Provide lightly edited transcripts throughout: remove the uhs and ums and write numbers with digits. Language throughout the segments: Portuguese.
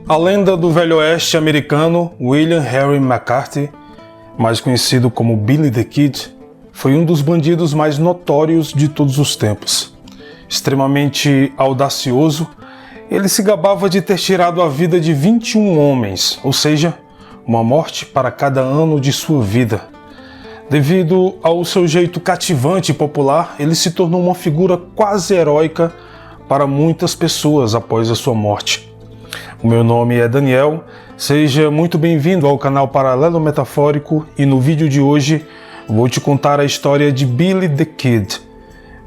A lenda do Velho Oeste americano, William Henry McCarthy, mais conhecido como Billy the Kid, foi um dos bandidos mais notórios de todos os tempos. Extremamente audacioso, ele se gabava de ter tirado a vida de 21 homens, ou seja, uma morte para cada ano de sua vida. Devido ao seu jeito cativante e popular, ele se tornou uma figura quase heróica para muitas pessoas após a sua morte. O meu nome é Daniel, seja muito bem-vindo ao canal Paralelo Metafórico e no vídeo de hoje vou te contar a história de Billy the Kid,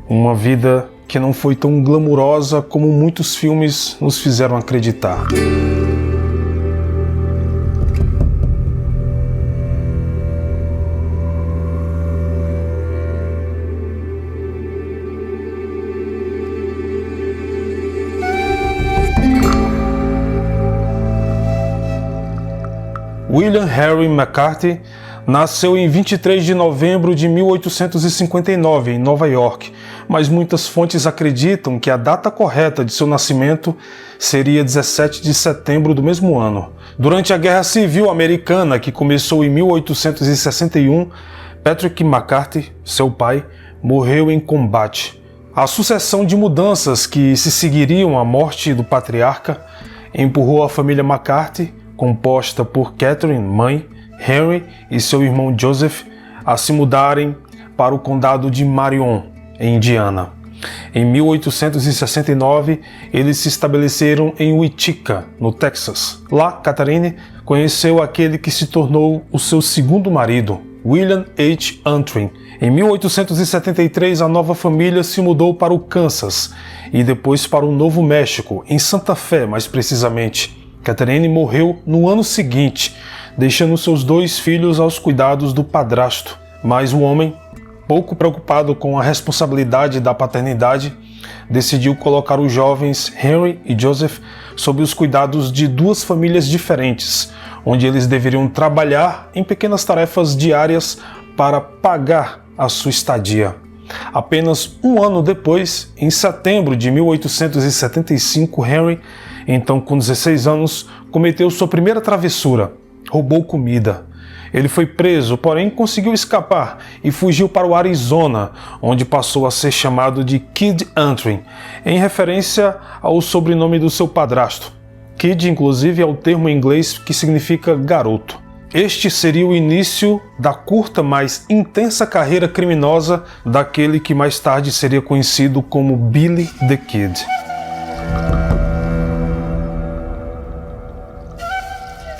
uma vida que não foi tão glamurosa como muitos filmes nos fizeram acreditar. William Henry McCarthy nasceu em 23 de novembro de 1859 em Nova York, mas muitas fontes acreditam que a data correta de seu nascimento seria 17 de setembro do mesmo ano. Durante a Guerra Civil Americana, que começou em 1861, Patrick McCarthy, seu pai, morreu em combate. A sucessão de mudanças que se seguiriam à morte do patriarca empurrou a família McCarthy, composta por Catherine, mãe, Henry e seu irmão Joseph, a se mudarem para o condado de Marion, em Indiana. Em 1869, eles se estabeleceram em Wichita, no Texas. Lá, Catherine conheceu aquele que se tornou o seu segundo marido, William H. Antrim. Em 1873, a nova família se mudou para o Kansas e depois para o Novo México, em Santa Fé, mais precisamente. Catherine morreu no ano seguinte, deixando seus 2 filhos aos cuidados do padrasto. Mas o homem, pouco preocupado com a responsabilidade da paternidade, decidiu colocar os jovens Henry e Joseph sob os cuidados de 2 famílias diferentes, onde eles deveriam trabalhar em pequenas tarefas diárias para pagar a sua estadia. Apenas um ano depois, em setembro de 1875, Henry, então com 16 anos, cometeu sua primeira travessura, roubou comida. Ele foi preso, porém conseguiu escapar e fugiu para o Arizona, onde passou a ser chamado de Kid Antrim, em referência ao sobrenome do seu padrasto. Kid, inclusive, é o termo em inglês que significa garoto. Este seria o início da curta, mas intensa carreira criminosa daquele que mais tarde seria conhecido como Billy the Kid.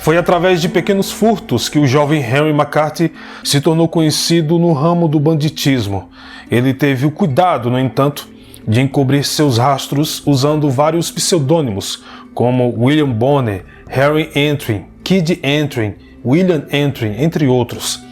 Foi através de pequenos furtos que o jovem Henry McCarthy se tornou conhecido no ramo do banditismo. Ele teve o cuidado, no entanto, de encobrir seus rastros usando vários pseudônimos, como William Bonner, Henry Antrim, Kid Antrim, William Antrim, entre outros.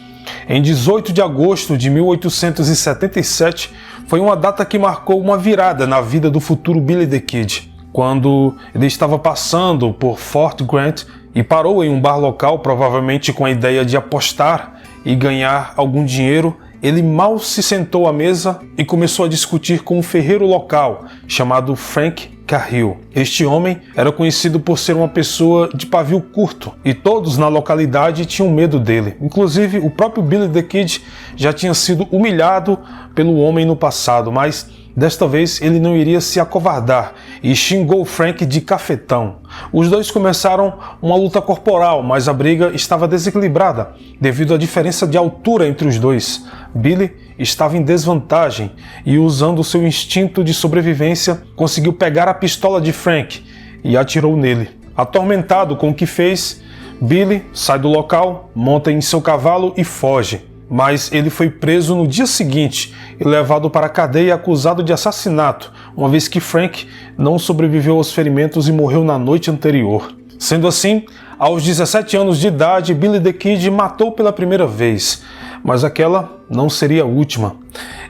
Em 18 de agosto de 1877, foi uma data que marcou uma virada na vida do futuro Billy the Kid, quando ele estava passando por Fort Grant e parou em um bar local, provavelmente com a ideia de apostar e ganhar algum dinheiro. Ele mal se sentou à mesa e começou a discutir com um ferreiro local chamado Frank Cahill. Este homem era conhecido por ser uma pessoa de pavio curto e todos na localidade tinham medo dele. Inclusive, o próprio Billy the Kid já tinha sido humilhado pelo homem no passado, mas desta vez ele não iria se acovardar e xingou Frank de cafetão. Os dois começaram uma luta corporal, mas a briga estava desequilibrada devido à diferença de altura entre os dois. Billy estava em desvantagem e, usando seu instinto de sobrevivência, conseguiu pegar a pistola de Frank e atirou nele. Atormentado com o que fez, Billy sai do local, monta em seu cavalo e foge. Mas ele foi preso no dia seguinte e levado para a cadeia acusado de assassinato, uma vez que Frank não sobreviveu aos ferimentos e morreu na noite anterior. Sendo assim, aos 17 anos de idade, Billy the Kid matou pela primeira vez, mas aquela não seria a última.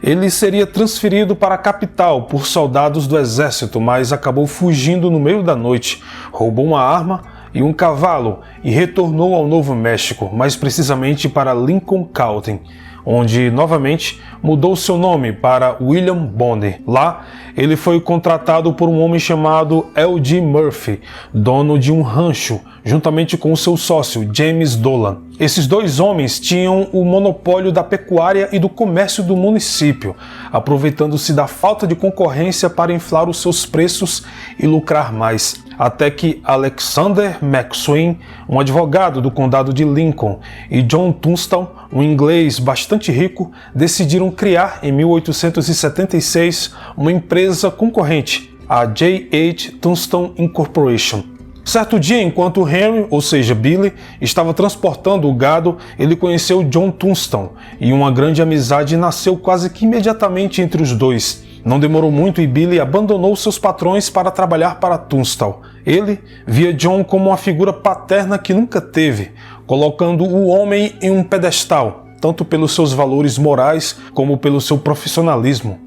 Ele seria transferido para a capital por soldados do exército, mas acabou fugindo no meio da noite, roubou uma arma e um cavalo e retornou ao Novo México, mais precisamente para Lincoln County, onde novamente mudou seu nome para William Bonney. Lá, ele foi contratado por um homem chamado L.G. Murphy, dono de um rancho, juntamente com seu sócio, James Dolan. Esses dois homens tinham o monopólio da pecuária e do comércio do município, aproveitando-se da falta de concorrência para inflar os seus preços e lucrar mais. Até que Alexander McSween, um advogado do condado de Lincoln, e John Tunstall, um inglês bastante rico, decidiram criar em 1876 uma empresa concorrente, a J.H. Tunstall Incorporation. Certo dia, enquanto Henry, ou seja, Billy, estava transportando o gado, ele conheceu John Tunstall e uma grande amizade nasceu quase que imediatamente entre os dois. Não demorou muito e Billy abandonou seus patrões para trabalhar para Tunstall. Ele via John como uma figura paterna que nunca teve, colocando o homem em um pedestal, tanto pelos seus valores morais como pelo seu profissionalismo.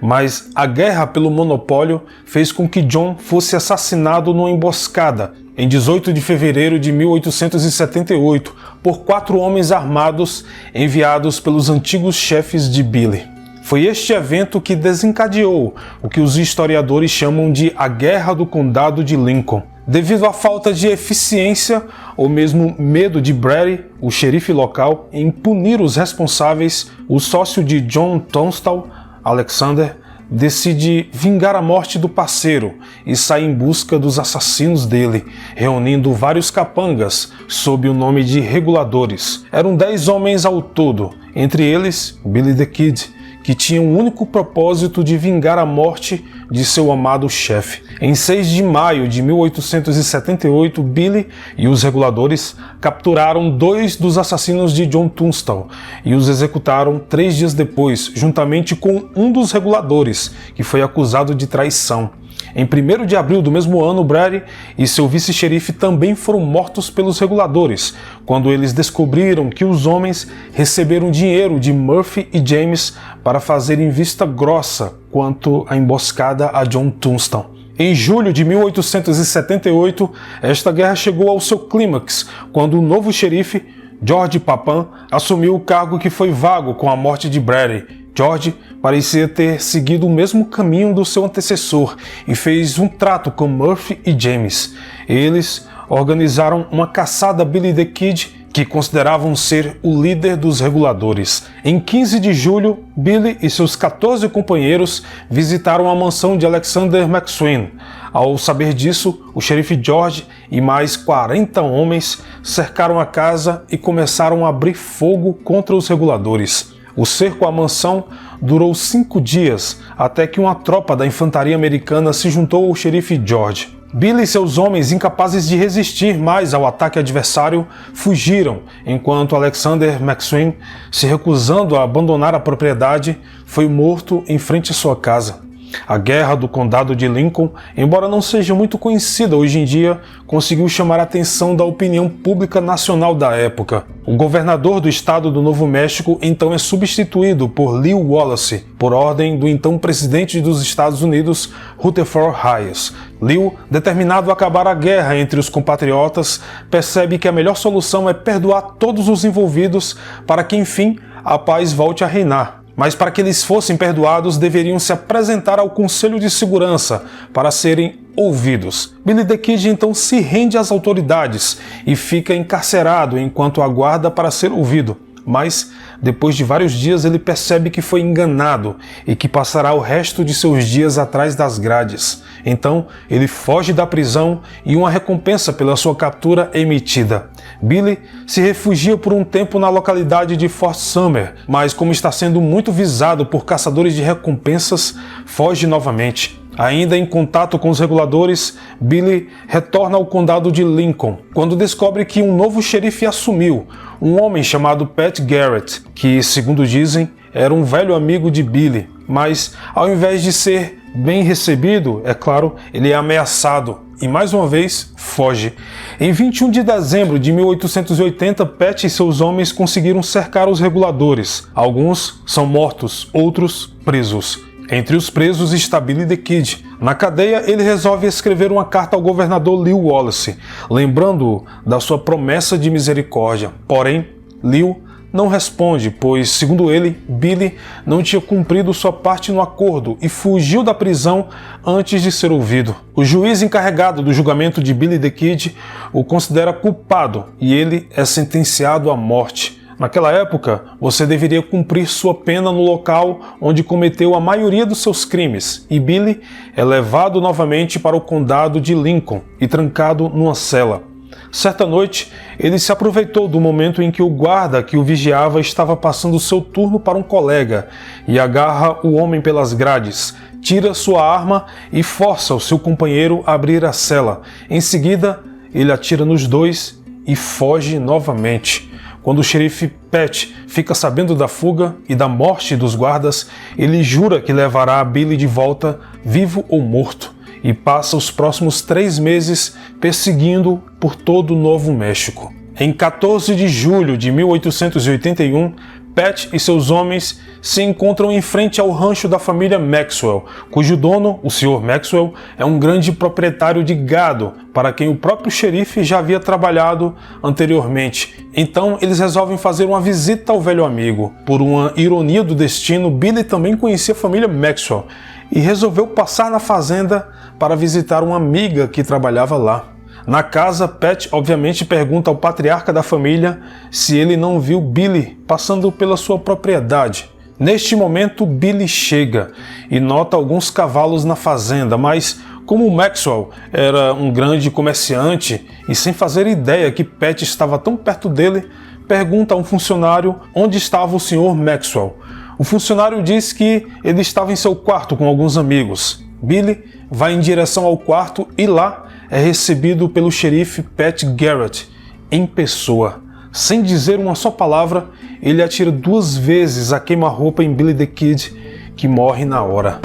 Mas a guerra pelo monopólio fez com que John fosse assassinado numa emboscada em 18 de fevereiro de 1878 por 4 homens armados enviados pelos antigos chefes de Billy. Foi este evento que desencadeou o que os historiadores chamam de a Guerra do Condado de Lincoln. Devido à falta de eficiência ou mesmo medo de Brady, o xerife local, em punir os responsáveis, o sócio de John Tunstall, Alexander, decide vingar a morte do parceiro e sai em busca dos assassinos dele, reunindo vários capangas sob o nome de reguladores. Eram 10 homens ao todo, entre eles Billy the Kid, que tinha o único propósito de vingar a morte de seu amado chefe. Em 6 de maio de 1878, Billy e os reguladores capturaram 2 dos assassinos de John Tunstall e os executaram 3 dias depois, juntamente com um dos reguladores, que foi acusado de traição. Em 1º de abril do mesmo ano, Brady e seu vice-xerife também foram mortos pelos reguladores, quando eles descobriram que os homens receberam dinheiro de Murphy e James para fazerem vista grossa quanto à emboscada a John Tunstall. Em julho de 1878, esta guerra chegou ao seu clímax, quando o novo xerife, George Papin, assumiu o cargo que foi vago com a morte de Brady. George parecia ter seguido o mesmo caminho do seu antecessor e fez um trato com Murphy e James. Eles organizaram uma caçada a Billy the Kid, que consideravam ser o líder dos reguladores. Em 15 de julho, Billy e seus 14 companheiros visitaram a mansão de Alexander McSween. Ao saber disso, o xerife George e mais 40 homens cercaram a casa e começaram a abrir fogo contra os reguladores. O cerco à mansão durou 5 dias, até que uma tropa da infantaria americana se juntou ao xerife George. Billy e seus homens, incapazes de resistir mais ao ataque adversário, fugiram, enquanto Alexander McSween, se recusando a abandonar a propriedade, foi morto em frente à sua casa. A Guerra do Condado de Lincoln, embora não seja muito conhecida hoje em dia, conseguiu chamar a atenção da opinião pública nacional da época. O governador do estado do Novo México então é substituído por Lew Wallace, por ordem do então presidente dos Estados Unidos, Rutherford Hayes. Lew, determinado a acabar a guerra entre os compatriotas, percebe que a melhor solução é perdoar todos os envolvidos para que, enfim, a paz volte a reinar. Mas para que eles fossem perdoados, deveriam se apresentar ao Conselho de Segurança para serem ouvidos. Billy the Kid então se rende às autoridades e fica encarcerado enquanto aguarda para ser ouvido. Mas, depois de vários dias, ele percebe que foi enganado e que passará o resto de seus dias atrás das grades. Então, ele foge da prisão e uma recompensa pela sua captura é emitida. Billy se refugia por um tempo na localidade de Fort Sumner, mas como está sendo muito visado por caçadores de recompensas, foge novamente. Ainda em contato com os reguladores, Billy retorna ao condado de Lincoln, quando descobre que um novo xerife assumiu, um homem chamado Pat Garrett, que, segundo dizem, era um velho amigo de Billy, mas ao invés de ser bem recebido, é claro, ele é ameaçado e mais uma vez foge. Em 21 de dezembro de 1880, Pat e seus homens conseguiram cercar os reguladores. Alguns são mortos, outros presos. Entre os presos está Billy the Kid. Na cadeia, ele resolve escrever uma carta ao governador Lew Wallace, lembrando-o da sua promessa de misericórdia. Porém, Lew não responde, pois, segundo ele, Billy não tinha cumprido sua parte no acordo e fugiu da prisão antes de ser ouvido. O juiz encarregado do julgamento de Billy the Kid o considera culpado e ele é sentenciado à morte. Naquela época, você deveria cumprir sua pena no local onde cometeu a maioria dos seus crimes, e Billy é levado novamente para o condado de Lincoln e trancado numa cela. Certa noite, ele se aproveitou do momento em que o guarda que o vigiava estava passando seu turno para um colega e agarra o homem pelas grades, tira sua arma e força o seu companheiro a abrir a cela. Em seguida, ele atira nos dois e foge novamente. Quando o xerife Pat fica sabendo da fuga e da morte dos guardas, ele jura que levará Billy de volta, vivo ou morto, e passa os próximos 3 meses perseguindo por todo o Novo México. Em 14 de julho de 1881, Pat e seus homens se encontram em frente ao rancho da família Maxwell, cujo dono, o Sr. Maxwell, é um grande proprietário de gado, para quem o próprio xerife já havia trabalhado anteriormente. Então eles resolvem fazer uma visita ao velho amigo. Por uma ironia do destino, Billy também conhecia a família Maxwell e resolveu passar na fazenda para visitar uma amiga que trabalhava lá. Na casa, Pat obviamente pergunta ao patriarca da família se ele não viu Billy passando pela sua propriedade. Neste momento, Billy chega e nota alguns cavalos na fazenda, mas como Maxwell era um grande comerciante e sem fazer ideia que Pat estava tão perto dele, pergunta a um funcionário onde estava o Sr. Maxwell. O funcionário diz que ele estava em seu quarto com alguns amigos. Billy vai em direção ao quarto e lá é recebido pelo xerife Pat Garrett em pessoa. Sem dizer uma só palavra, ele atira 2 vezes a queima-roupa em Billy the Kid, que morre na hora.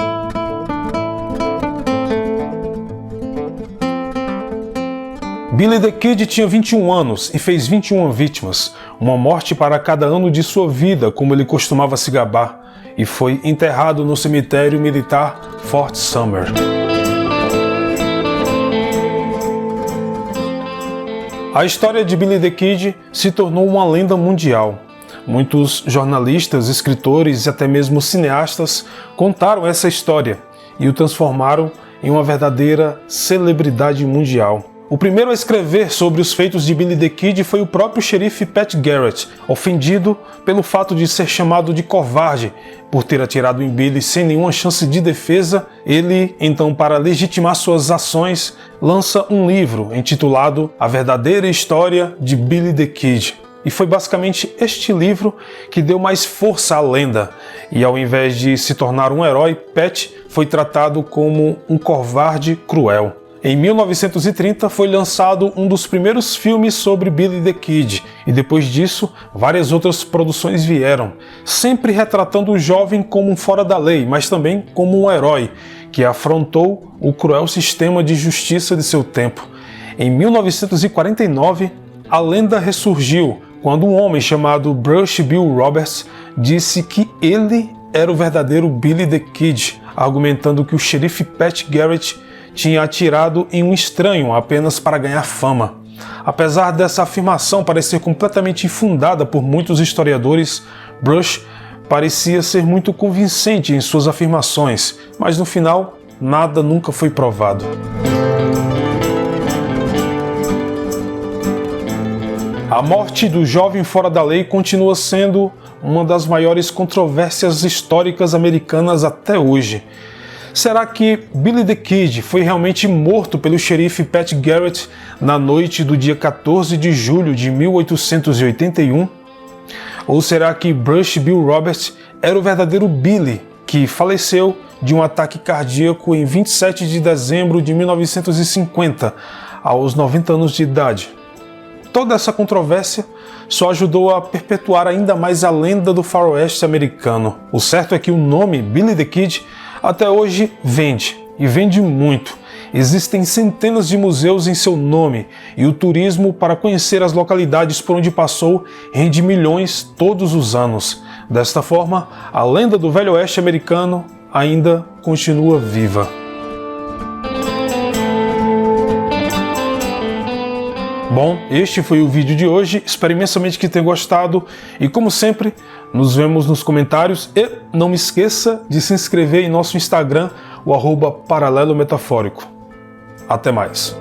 Billy the Kid tinha 21 anos e fez 21 vítimas, uma morte para cada ano de sua vida, como ele costumava se gabar, e foi enterrado no cemitério militar Fort Sumner. A história de Billy the Kid se tornou uma lenda mundial. Muitos jornalistas, escritores e até mesmo cineastas contaram essa história e o transformaram em uma verdadeira celebridade mundial. O primeiro a escrever sobre os feitos de Billy the Kid foi o próprio xerife Pat Garrett, ofendido pelo fato de ser chamado de covarde por ter atirado em Billy sem nenhuma chance de defesa. Ele, então, para legitimar suas ações, lança um livro intitulado A Verdadeira História de Billy the Kid. E foi basicamente este livro que deu mais força à lenda. E ao invés de se tornar um herói, Pat foi tratado como um covarde cruel. Em 1930 foi lançado um dos primeiros filmes sobre Billy the Kid, e depois disso várias outras produções vieram, sempre retratando o jovem como um fora da lei, mas também como um herói, que afrontou o cruel sistema de justiça de seu tempo. Em 1949, a lenda ressurgiu quando um homem chamado Bruce Bill Roberts disse que ele era o verdadeiro Billy the Kid, argumentando que o xerife Pat Garrett tinha atirado em um estranho apenas para ganhar fama. Apesar dessa afirmação parecer completamente infundada por muitos historiadores, Bruce parecia ser muito convincente em suas afirmações, mas no final, nada nunca foi provado. A morte do jovem fora da lei continua sendo uma das maiores controvérsias históricas americanas até hoje. Será que Billy the Kid foi realmente morto pelo xerife Pat Garrett na noite do dia 14 de julho de 1881? Ou será que Bruce Bill Roberts era o verdadeiro Billy, que faleceu de um ataque cardíaco em 27 de dezembro de 1950, aos 90 anos de idade? Toda essa controvérsia só ajudou a perpetuar ainda mais a lenda do faroeste americano. O certo é que o nome Billy the Kid até hoje vende, e vende muito. Existem centenas de museus em seu nome, e o turismo para conhecer as localidades por onde passou rende milhões todos os anos. Desta forma, a lenda do Velho Oeste americano ainda continua viva. Bom, este foi o vídeo de hoje, espero imensamente que tenha gostado e, como sempre, nos vemos nos comentários e não me esqueça de se inscrever em nosso Instagram, o @paralelometafórico. Até mais!